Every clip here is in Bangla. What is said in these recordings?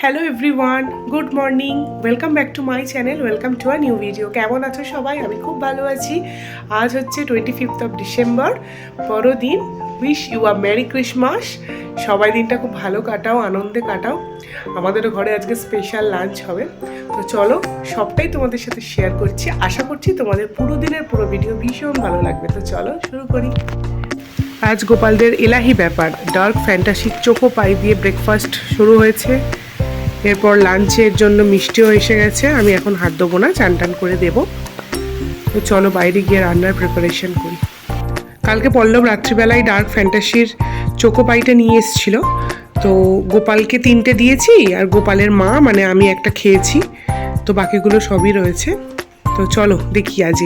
Hello everyone, good morning, welcome back to my channel, welcome to a new video. কেমন আছো সবাই? আমি খুব ভালো আছি। আজ হচ্ছে 25th অফ ডিসেম্বর, বড়দিন। Wish you a merry Christmas. সবাই দিনটা খুব ভালো কাটাও, আনন্দে কাটাও। আমাদেরও ঘরে আজকে স্পেশাল লাঞ্চ হবে। তো চলো, সবটাই তোমাদের সাথে শেয়ার করছি। আশা করছি তোমাদের পুরো দিনের পুরো ভিডিও ভীষণ ভালো লাগবে। তো চলো শুরু করি। আজ গোপালদের এলাহি ব্যাপার, ডার্ক ফ্যান্টাসি চোকো পাই দিয়ে ব্রেকফাস্ট শুরু হয়েছে। এরপর লাঞ্চের জন্য মিষ্টিও এসে গেছে। আমি এখন হাত দেবো না, চান টান করে দেবো। তো চলো বাইরে গিয়ে রান্নার প্রিপারেশন করি। কালকে পল্লব রাত্রিবেলায় ডার্ক ফ্যান্টাসির চোকো পাইটা নিয়ে এসেছিল। তো গোপালকে 3টে দিয়েছি, আর গোপালের মা মানে আমি একটা খেয়েছি। তো বাকিগুলো সবই রয়েছে। তো চলো দেখি আজ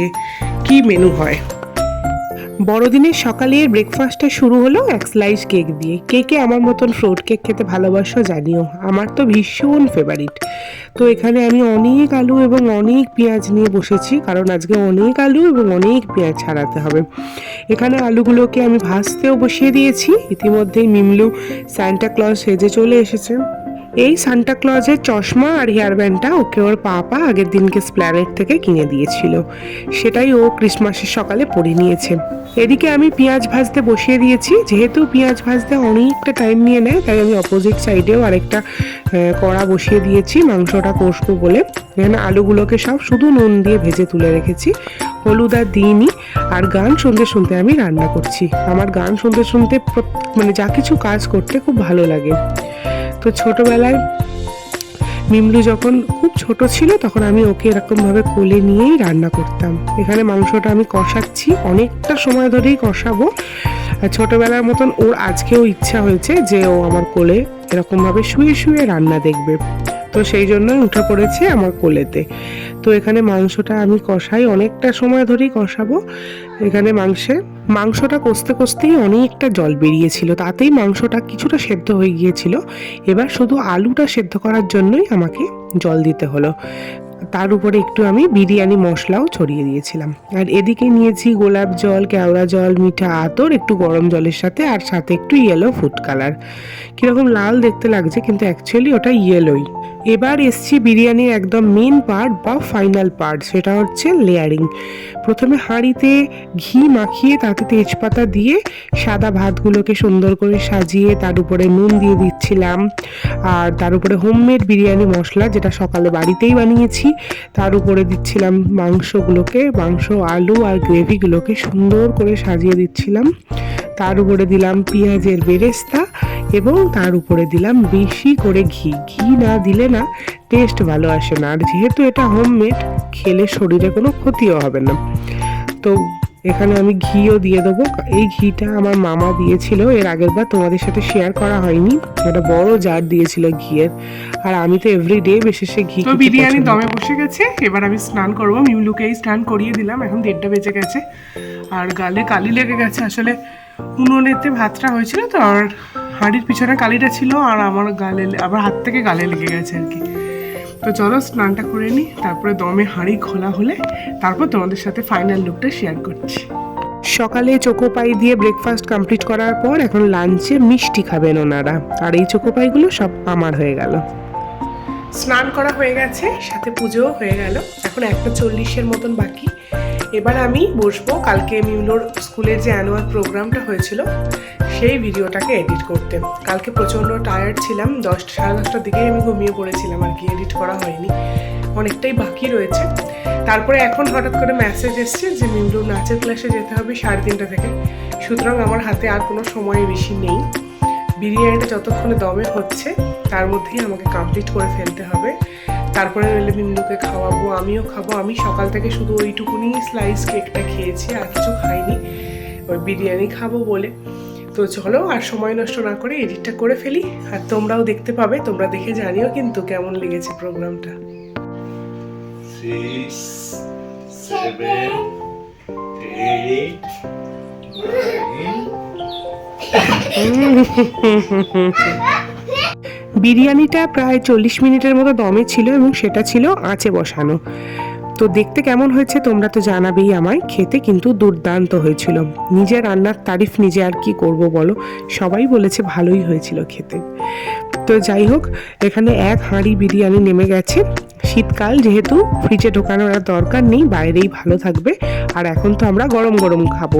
কি মেনু হয়। বড়দিনের সকালের ব্রেকফাস্টটা শুরু হলো এক স্লাইস কেক দিয়ে। কেকে আমার মতন ফ্রুট কেক খেতে ভালোবাসো জানিও, আমার তো ভীষণ ফেভারিট। তো এখানে আমি অনেক আলু এবং অনেক পেঁয়াজ নিয়ে বসেছি, কারণ আজকে অনেক আলু এবং অনেক পেঁয়াজ ছাড়াতে হবে। এখানে আলুগুলোকে আমি ভাজতেও বসিয়ে দিয়েছি। ইতিমধ্যেই মিমলু সান্টা ক্লজ সেজে চলে এসেছে। এই সান্টা ক্লজের চশমা আর হেয়ার ব্যান্ডটা ওকে ওর পাপা আগের দিনকে স্প্ল্যানেট থেকে কিনে দিয়েছিল, সেটাই ও ক্রিসমাসের সকালে পরে নিয়েছে। এদিকে আমি পেঁয়াজ ভাজতে বসিয়ে দিয়েছি। যেহেতু পেঁয়াজ ভাজতে অনেকটা টাইম নিয়ে নেয়, তাই আমি অপোজিট সাইডেও আরেকটা কড়া বসিয়ে দিয়েছি মাংসটা কষবো বলে। এখানে আলুগুলোকে সব শুধু নুন দিয়ে ভেজে তুলে রেখেছি, হলুদ আর দিইনি। আর গান শুনতে শুনতে আমি রান্না করছি। আমার গান শুনতে শুনতে মানে যা কিছু কাজ করতে খুব ভালো লাগে। তো ছোটবেলায় মিমলু যখন খুব ছোট ছিল, তখন আমি ওকে এরকমভাবে কোলে নিয়েই রান্না করতাম। এখানে মাংসটা আমি কষাচ্ছি, অনেকটা সময় ধরেই কষাবো। ছোটবেলার মতন ওর আজকেও ইচ্ছা হয়েছে যে ও আমার কোলে এরকমভাবে শুয়ে শুয়ে রান্না দেখবে। তো সেই জন্যই উঠে পড়েছে আমার কোলেতে। তো এখানে মাংসটা আমি কষাই, অনেকটা সময় ধরেই কষাবো। এখানে মাংসটা কষতে কষতেই অনেকটা জল বেরিয়েছিল, তাতেই মাংসটা কিছুটা সেদ্ধ হয়ে গিয়েছিল। এবার শুধু আলুটা সেদ্ধ করার জন্যই আমাকে জল দিতে হলো। তার উপরে একটু আমি বিরিয়ানি মশলাও ছড়িয়ে দিয়েছিলাম। আর এদিকে নিয়েছি গোলাপ জল, কেওড়া জল, মিঠা আতর, একটু গরম জলের সাথে, আর সাথে একটু ইয়েলো ফুড কালার। কীরকম লাল দেখতে লাগছে, কিন্তু অ্যাকচুয়ালি ওটা ইয়েলোই। এবার এসছি বিরিয়ানির একদম মেন পার্ট বা ফাইনাল পার্ট, সেটা হচ্ছে লেয়ারিং। প্রথমে হাঁড়িতে ঘি মাখিয়ে তাতে তেজপাতা দিয়ে সাদা ভাতগুলোকে সুন্দর করে সাজিয়ে তার উপরে নুন দিয়ে দিচ্ছিলাম। আর তার উপরে হোমমেড বিরিয়ানি মশলা, যেটা সকালে বাড়িতেই বানিয়েছি, তার উপরে দিচ্ছিলাম মাংস, আলু আর গ্রেভিগুলোকে সুন্দর করে সাজিয়ে দিচ্ছিলাম। তার উপরে দিলাম পেঁয়াজের বেরেস্তা এবং তার উপরে দিলাম বেশি করে ঘি। ঘি না দিলে না টেস্ট ভালো আসে না, আর যেহেতু এটা হোমমেড, খেলে শরীরে কোনো ক্ষতিও হবে না। তো এখানে আমি ঘিও দিয়ে দেবো। এই ঘিটা আমার মামা দিয়েছিল এর আগের বার, তোমাদের সাথে শেয়ার করা হয়নি। একটা বড় জার দিয়েছিল ঘিয়ের, আর আমি তো এভরিডে বেশি ঘি। তো বিরিয়ানি দমে বসে গেছে, এবার আমি স্নান করবো। মিমলুকেই স্নান করিয়ে দিলাম, এখন 1:30 বেজে গেছে। আর গালে কালি লেগে গেছে, আসলে উনুনেতে ভাতটা হয়েছিল তো, আর হাঁড়ির পিছনে কালিটা ছিল, আর আমার গালে আবার হাত থেকে গালে লেগে গেছে আর কি। তো চলো স্নানটা করে নিই, তারপরে দমে হাঁড়ি খোলা হলে তারপর তোমাদের সাথে ফাইনাল লুকটা শেয়ার করছি। সকালে চোকো পাই দিয়ে ব্রেকফাস্ট কমপ্লিট করার পর এখন লাঞ্চে মিষ্টি খাবেন ওনারা, আর এই চোকো পাইগুলো সব আমার হয়ে গেল। স্নান করা হয়ে গেছে, সাথে পুজোও হয়ে গেল। এখন 1:40 মতন বাকি। এবার আমি বসবো কালকে মিমলোর স্কুলের যে অ্যানুয়াল প্রোগ্রামটা হয়েছিল সেই ভিডিওটাকে এডিট করতে। কালকে প্রচণ্ড টায়ার্ড ছিলাম, 10, 10:30টার দিকেই আমি ঘুমিয়ে পড়েছিলাম আর কি, এডিট করা হয়নি, অনেকটাই বাকি রয়েছে। তারপরে এখন হঠাৎ করে মেসেজ এসছে যে মিমলুর নাচের ক্লাসে যেতে হবে 3:30 থেকে। সুতরাং আমার হাতে আর কোনো সময় বেশি নেই। বিরিয়ানিটা যতক্ষণে দমে হচ্ছে তার মধ্যেই আমাকে কমপ্লিট করে ফেলতে হবে। তারপরে মিমলুকে খাওয়াবো, আমিও খাবো। আমি সকাল থেকে শুধু ওইটুকুনি স্লাইস কেকটা খেয়েছি, আর কিছু খাইনি, ওই বিরিয়ানি খাবো বলে। তো চলো আর সময় নষ্ট না করে এডিটটা করে ফেলি, আর তোমরাও দেখতে পাবে। তোমরা দেখে জানিও কিন্তু কেমন লেগেছে প্রোগ্রামটা। 6, 7, 8, 9। বিরিয়ানিটা প্রায় 40 মিনিটের মতো দমে ছিল, এবং সেটা ছিল আঁচে বসানো। তো দেখতে কেমন হয়েছে তোমরা তো জানাবেই আমায়। খেতে কিন্তু দুর্দান্ত হয়েছিল। নিজের রান্নার তারিফ নিজে আর কি করব বলো, সবাই বলেছে ভালোই হয়েছিল খেতে। তো যাই হোক, এখানে এক হাঁড়ি বিরিয়ানি নেমে গেছে। শীতকাল যেহেতু ফ্রিজে ঢোকানোর আর দরকার নেই, বাইরেই ভালো থাকবে। আর এখন তো আমরা গরম গরম খাবো।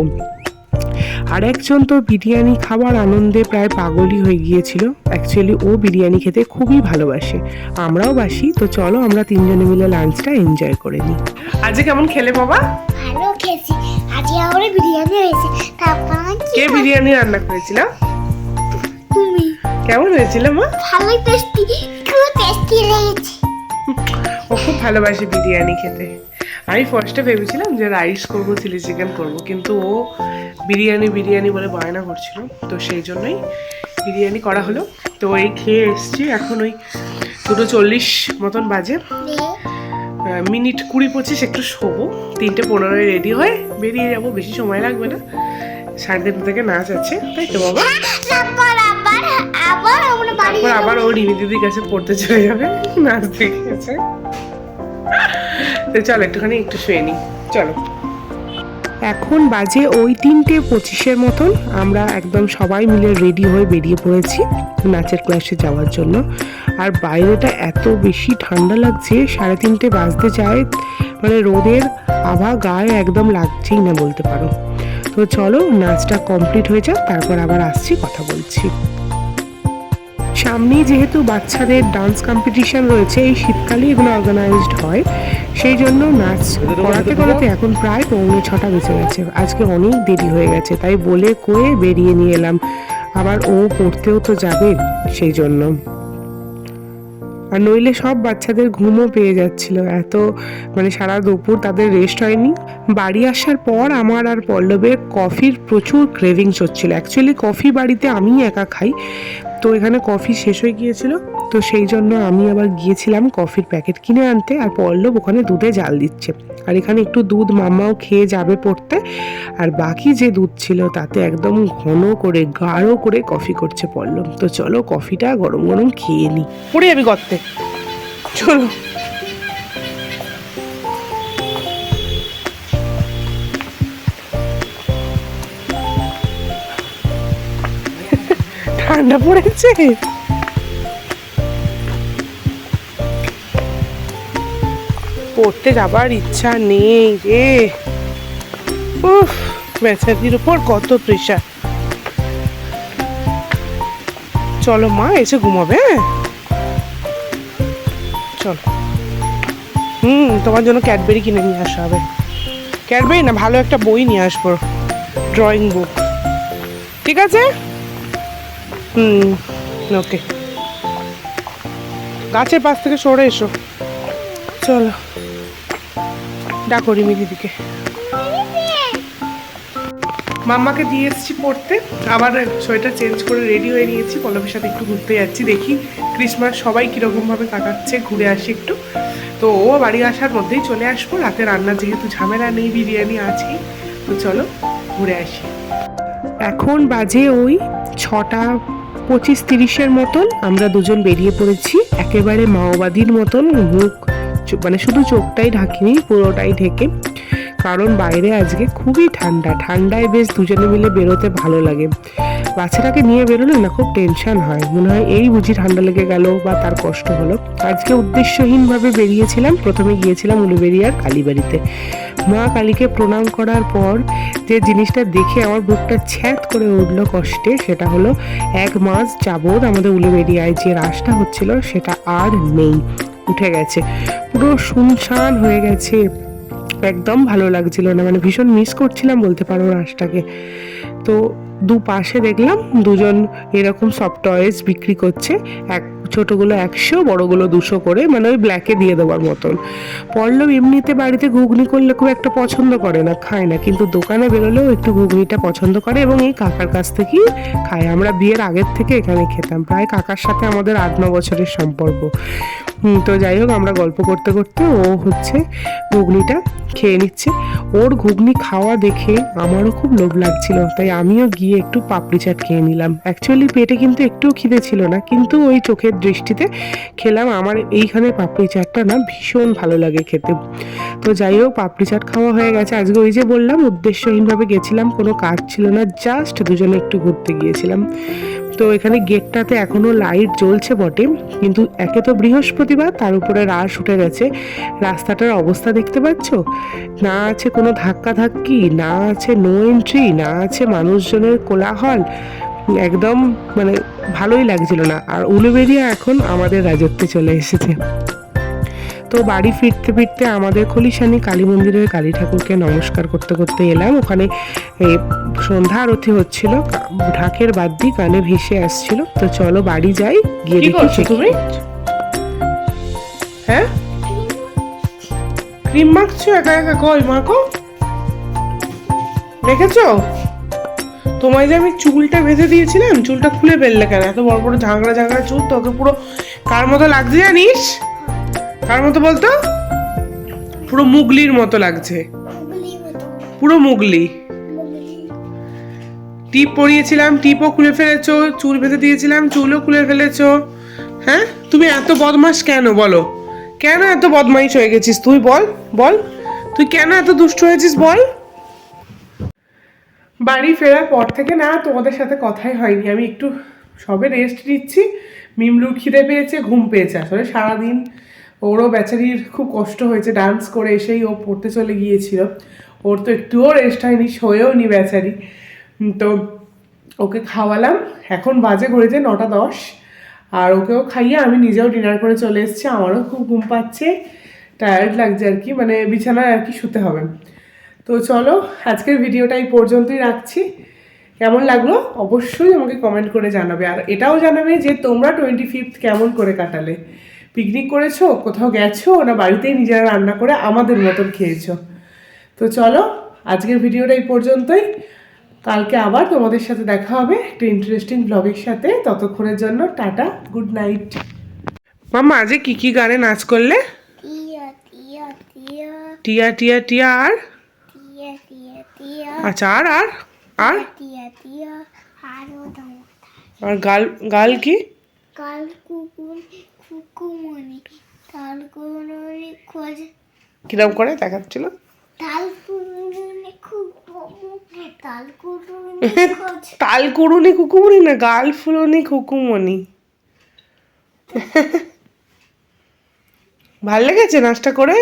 আর একজন তো বিরিয়ানি খাওয়ার আনন্দে প্রায় পাগলই হয়ে গিয়েছিল। অ্যাকচুয়ালি ও বিরিয়ানি খেতে খুবই ভালোবাসে, আমরাও বাসি। তো চলো আমরা তিনজনে মিলে লাঞ্চটা এনজয় করে নিই। আজকে কেমন খেলে বাবা? ভালো খেয়েছি। আজকে আমার বিরিয়ানি হয়েছে। তারপর কে বিরিয়ানি রান্না করেছিল? তুমি। কেমন হয়েছিল মা? ভালোই টেস্টি, খুব টেস্টি লেগেছে। ও খুব ভালোবাসে বিরিয়ানি খেতে। আমি ফার্স্টে ভেবেছিলাম যে রাইস করবো, চিলি চিকেন করবো, কিন্তু ও বিরিয়ানি বিরিয়ানি বলে বায়না করছিল, তো সেই জন্যই বিরিয়ানি করা হলো। তো এই খেয়ে এসছি, এখন ওই 2:40 মতন বাজে। মিনিট 20-25 একটু শোবো, 3:15 রেডি হয়ে বেরিয়ে যাবো, বেশি সময় লাগবে না। 3:30 থেকে নাচ আছে, তাই তো বাবা? তারপর আবার ও রিমি দিদির কাছে পড়তে চলে যাবে, নাচ দেখে আছে। তো চলো একটুখানি একটু শুয়ে নিই, চলো। এখন বাজে ওই 3:25 মতন। আমরা একদম সবাই মিলে রেডি হয়ে বেরিয়ে পড়েছি নাচের ক্লাসে যাওয়ার জন্য। আর বাইরেটা এত বেশি ঠান্ডা লাগছে, 3:30 বাজতে যায়, মানে রোদের আভা গায়ে একদম লাগছেই না বলতে পারো। তো চলো নাচটা কমপ্লিট হয়ে যাক, তারপর আবার আসছি, কথা বলছি। সামনেই যেহেতু বাচ্চাদের ডান্স কম্পিটিশন রয়েছে, এই শীতকালে এগুলো অর্গানাইজড হয়, সেই জন্য নাচ করাতে করাতে এখন প্রায় 5:45 বেজে গেছে। আজকে অনেক দেরি হয়ে গেছে, তাই বলে কয়ে বেরিয়ে নিয়ে এলাম। আবার ও পড়তেও তো যাবে, সেই জন্য। আর নইলে সব বাচ্চাদের ঘুমও পেয়ে যাচ্ছিল, এত মানে সারা দুপুর তাদের রেস্ট হয়নি। বাড়ি আসার পর আমার আর পল্লবের কফির প্রচুর ক্রেভিংস হচ্ছিল। অ্যাকচুয়ালি কফি বাড়িতে আমিই একা খাই, তো এখানে কফি শেষ হয়ে গিয়েছিল, তো সেই জন্য আমি আবার গিয়েছিলাম কফির প্যাকেট কিনে আনতে। আর পল্লব ওখানে দুধে জাল দিচ্ছে, আর এখানে একটু দুধ মাম্মাও খেয়ে যাবে পড়তে। আর বাকি যে দুধ ছিল তাতে একদম ঘন করে গাঢ় করে কফি করছে পল্লব। তো চলো কফিটা গরম গরম খেয়ে নিই। পড়ে যাবি গর্তে, চলো। ঠান্ডা পড়েছে, পড়তে যাবার ইচ্ছা নেই রে। উফ, বেচারির উপর কত প্রেশার। চলো মা, এসে ঘুমাবে। চলো। তোমার জন্য ক্যাডবেরি কিনে নিয়ে আসা হবে। ক্যাডবেরি না, ভালো একটা বই নিয়ে আসবো, ড্রয়িং বুক। ঠিক আছে? ওকে। গাছের পাশ থেকে সরে এসো। চলো, ডাকো রিমি দিদিকে। মাম্মাকে দিয়ে এসেছি পড়তে, আবার সোয়েটার চেঞ্জ করে রেডি হয়ে নিয়েছি। পল্লবের সাথে একটু ঘুরতে যাচ্ছি, দেখি ক্রিসমাস সবাই কীরকমভাবে কাটাচ্ছে, ঘুরে আসি একটু। তো ও বাড়ি আসার মধ্যেই চলে আসবো। রাতে রান্না যেহেতু ঝামেলা নেই, বিরিয়ানি আছেই, তো চলো ঘুরে আসি। এখন বাজে ওই 6:25-30 মতন। আমরা দুজন বেরিয়ে পড়েছি, একেবারে মাওবাদীর মতন, মুখ মানে শুধু চোখটাই ঢাকিনি, পুরোটাই ঢেকে। কারণ বাইরে আজকে খুবই ঠান্ডা, ঠান্ডায় বেশ দুজনে মিলে বেরোতে ভালো লাগে। বাচ্চাটাকে নিয়ে বেরোলে না খুব টেনশন হয়, মনে হয় এই বুঝি ঠান্ডা লেগে গেল বা তার কষ্ট হলো। আজকে উদ্দেশ্যহীনভাবে বেরিয়েছিলাম। প্রথমে গিয়েছিলাম উলুবেড়িয়ার কালীবাড়িতে। মা কালীকে প্রণাম করার পর যে জিনিসটা দেখে আমার বুকটা ছ্যাঁত করে উঠলো কষ্টে, সেটা হলো 1 মাস যাবৎ আমাদের উলুবেড়িয়ায় যে রাসটা হচ্ছিল সেটা আর নেই, উঠে গেছে, পুরো শুনশান হয়ে গেছে। একদম ভালো লাগছিল না, মানে ভীষণ মিস করছিলাম বলতে পারো রাসটাকে। তো দুপাশে দেখলাম দুজন এরকম সফট টয়েস বিক্রি করছে, ছোটগুলো 100, বড়গুলো 200 করে, মানে ওই ব্ল্যাকে দিয়ে দেওয়ার মতন। পল্লব এমনিতে বাড়িতে ঘুগনি করলে খুব একটা পছন্দ করে না, খায় না, কিন্তু দোকানে বেরোলেও একটু ঘুগনিটা পছন্দ করে এবং এই কাকার কাছ থেকেই খায়। আমরা বিয়ের আগের থেকে এখানে খেতাম, প্রায় কাকার সাথে আমাদের 8-9 বছরের সম্পর্ক। তো যাই হোক, আমরা গল্প করতে করতে ও হচ্ছে ঘুগনিটা খেয়ে নিচ্ছে। ওর ঘুগনি খাওয়া দেখে আমারও খুব লোভ লাগছিল, তাই আমিও গিয়ে একটু পাপড়ি চাট খেয়ে নিলাম। অ্যাকচুয়ালি পেটে কিন্তু একটুও খিদে ছিল না, কিন্তু ওই চোখের দৃষ্টিতে খেলাম। আমার এইখানে পাপড়ি চাটটা না ভীষণ ভালো লাগে খেতে। তো যাই হোক, পাপড়ি চাট খাওয়া হয়ে গেছে। আজকে ওই যে বললাম উদ্দেশ্যহীনভাবে গেছিলাম, কোনো কাজ ছিল না, জাস্ট দুজনে একটু ঘুরতে গিয়েছিলাম। তো এখানে গেটটাতে এখনো লাইট জ্বলছে বটে, কিন্তু একে তো বৃহস্পতিবার, তার উপরে রাশ উঠে গেছে। রাস্তাটার অবস্থা দেখতে পাচ্ছ, না আছে কোনো ধাক্কাধাক্কি, না আছে নো এন্ট্রি, না আছে মানুষজনের কোলাহল। একদম মানে ভালোই লাগছিল না। আর উলুবেড়িয়া এখন আমাদের রাজত্বে চলে এসেছে। তো বাড়ি ফিরতে ফিরতে আমাদের খলিশানি কালী মন্দিরের কালী ঠাকুরকে নমস্কার করতে করতে এলাম। ওখানে সন্ধ্যা আরতি হচ্ছিল, ঢাকের বাদ্যি কানে ভেসে আসছিল। তো চলো বাড়ি যাই, গিয়ে দেখি তুমি। হ্যাঁ, ক্রিম মাখছো একা একা? কই মাখো, দেখেছো? তোমায় যে আমি চুলটা বেঁধে দিয়েছিলাম, চুলটা খুলে ফেললে কেন? এত বড় বড় ঝাঁকড়া ঝাঁকড়া চুল, তোকে পুরো কার মতো লাগছে জানিস? কার মতো বলতো? পুরো মুগলির মতো লাগছে, পুরো মুগলি। টিপ পরিয়েছিলাম, টিপও খুলে ফেলেছো, চুল বেঁধে দিয়েছিলাম, চুলও খুলে ফেলেছো। হ্যাঁ, তুমি এত বদমাশ কেন বলো? কেন এত বদমাইশ হয়ে গেছিস তুই? বল বল, তুই কেন এত দুষ্ট হয়েছিস বল? বাড়ি ফেরার পর থেকে না তোমাদের সাথে কথাই হয়নি। আমি একটু সবে রেস্ট নিচ্ছি। মিমলুর খিদে পেয়েছে, ঘুম পেয়েছে। আসলে সারাদিন ওরও বেচারির খুব কষ্ট হয়েছে, ডান্স করে এসেই ও পড়তে চলে গিয়েছিল। ওর তো একটুও রেস্ট হয়নি, শোয়েও নি বেচারি। তো ওকে খাওয়ালাম, এখন বাজে ঘড়িতে 9টা 10। আর ওকেও খাইয়ে আমি নিজেও ডিনার করে চলে এসেছি। আমারও খুব ঘুম পাচ্ছে, টায়ার্ড লাগছে আর কি, মানে বিছানায় আর কি শুতে হবে। তো চলো, আজকের ভিডিওটা এই পর্যন্তই রাখছি। কেমন লাগলো অবশ্যই আমাকে কমেন্ট করে জানাবে। আর এটাও জানাবে যে তোমরা 25th কেমন করে কাটালে। পিকনিক করেছো, কোথাও গেছো, না বাড়িতেই নিজেরা রান্না করে আমাদের মতন খেয়েছো? তো চলো, আজকের ভিডিওটা এই পর্যন্তই। কালকে আবার তোমাদের সাথে দেখা হবে একটা ইন্টারেস্টিং ব্লগের সাথে। ততক্ষণের জন্য টাটা, গুড নাইট। মাম্মা আজকে কি গানে নাচ করলে? টিয়া টিয়া টিয়া, আর আচ্ছা, আর আর আর আর গাল গাল কি? কাল কুকুমনি তাল কুকুমনি খোঁজ কিরম করে দেখাচ্ছিল? তাল কুকুমনি তাল কুকুমনি খোঁজ তাল কুড়ুনি কুকুমনি না, গাল ফুলনি কুকুমনি। ভাল লেগেছে নাচটা করে?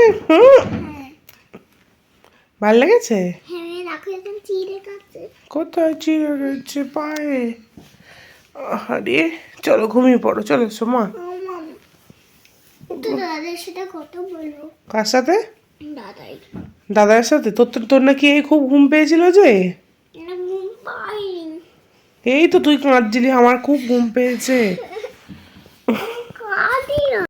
ভাল লেগেছে? হ্যাঁ, রাখো এখন চিড়ে কাটছে। কোথায় চিড়ে রয়েছে? পায়ে। আরে চলো ঘুমিয়ে পড়ো, চলো সোমা। তো দাদার সাথে কথা বলো। কার সাথে? দাদাই। দাদার সাথে? তোর নাকি এই খুব ঘুম পেয়েছিল যে? না, ঘুম পাইনি। এই তো তুই কাঁদছিলি আমার খুব ঘুম পেয়েছে।